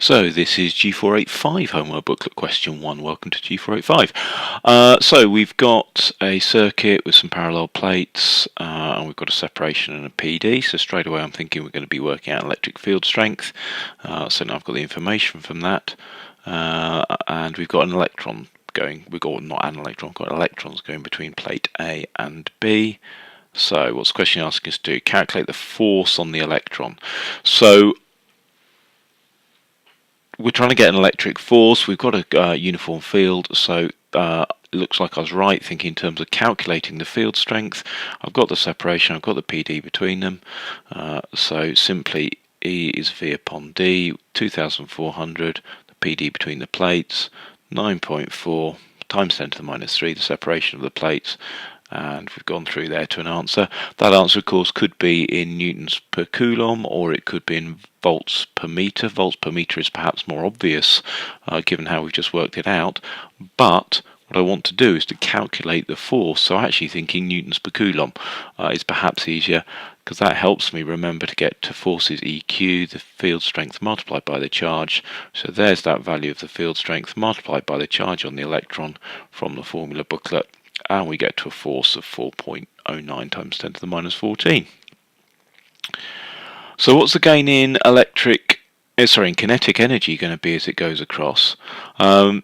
So this is G485 homework booklet question 1. Welcome to G485. So we've got a circuit with some parallel plates and we've got a separation and a PD. So straight away I'm thinking we're going to be working out electric field strength. So now I've got the information from that and we've got an electron going, we've got not an electron, we've got electrons going between plate A and B. So what's the question asking us to do? Calculate the force on the electron. So we're trying to get an electric force. We've got a uniform field, so it looks like I was right thinking in terms of calculating the field strength. I've got the separation, I've got the PD between them, so simply E is V upon D, 2400, the PD between the plates, 9.4 times 10 to the minus 3, the separation of the plates, and we've gone through there to an answer. That answer, of course, could be in newtons per coulomb, or it could be in volts per meter. Volts per meter is perhaps more obvious, given how we've just worked it out. But what I want to do is to calculate the force. So actually thinking newtons per coulomb is perhaps easier, because that helps me remember to get to forces EQ, the field strength multiplied by the charge. So there's that value of the field strength multiplied by the charge on the electron from the formula booklet. And we get to a force of 4.09 times 10 to the minus 14. So what's the gain in kinetic energy going to be as it goes across? There are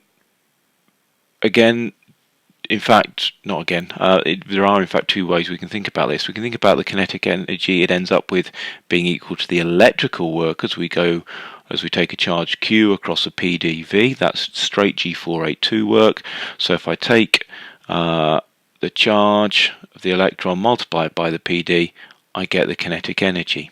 in fact two ways we can think about this. We can think about the kinetic energy it ends up with being equal to the electrical work as we take a charge Q across a PdV. That's straight G482 work. So if I take the charge of the electron multiplied by the PD, I get the kinetic energy.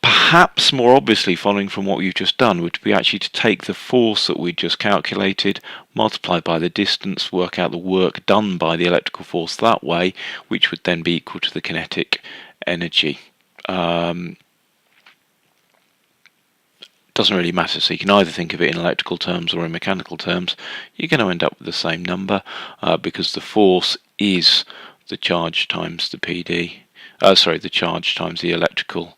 Perhaps more obviously, following from what we've just done, would be actually to take the force that we just calculated, multiplied by the distance, work out the work done by the electrical force that way, which would then be equal to the kinetic energy. Doesn't really matter, so you can either think of it in electrical terms or in mechanical terms. You're going to end up with the same number because the force is the charge times the PD. The charge times the electrical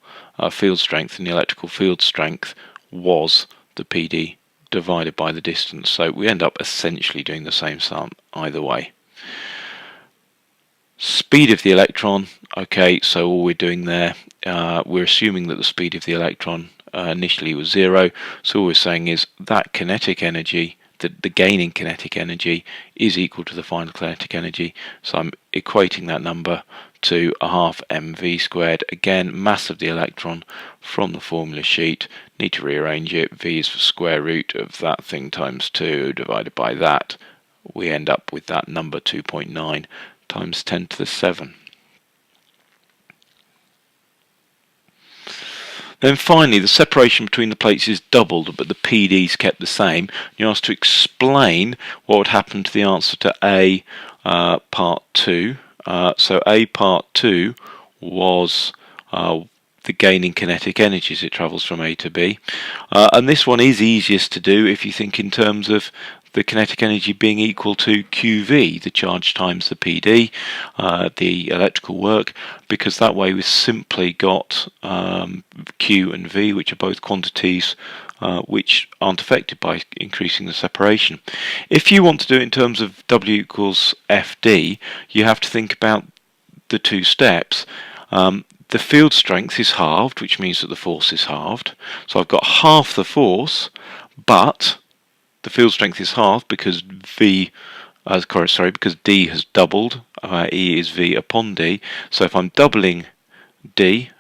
field strength, and the electrical field strength was the PD divided by the distance. So we end up essentially doing the same sum either way. Speed of the electron. Okay, so all we're doing there, we're assuming that the speed of the electron initially was 0, so all we're saying is that kinetic energy, the gain in kinetic energy, is equal to the final kinetic energy. So I'm equating that number to a half mv squared. Again, mass of the electron from the formula sheet. Need to rearrange it. V is the square root of that thing times 2 divided by that. We end up with that number 2.9 times 10 to the 7. Then finally, the separation between the plates is doubled, but the PD's kept the same. You're asked to explain what would happen to the answer to A part 2. So A part 2 was the gain in kinetic energy as it travels from A to B. And this one is easiest to do if you think in terms of the kinetic energy being equal to QV, the charge times the PD, the electrical work, because that way we've simply got Q and V, which are both quantities which aren't affected by increasing the separation. If you want to do it in terms of W equals FD, you have to think about the two steps. The field strength is halved, which means that the force is halved. So I've got half the force, but the field strength is halved because because D has doubled. E is V upon D. So if I'm doubling D,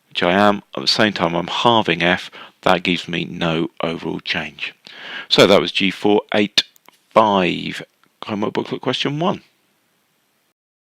which I am, at the same time I'm halving F, that gives me no overall change. So that was G485 homework booklet question 1.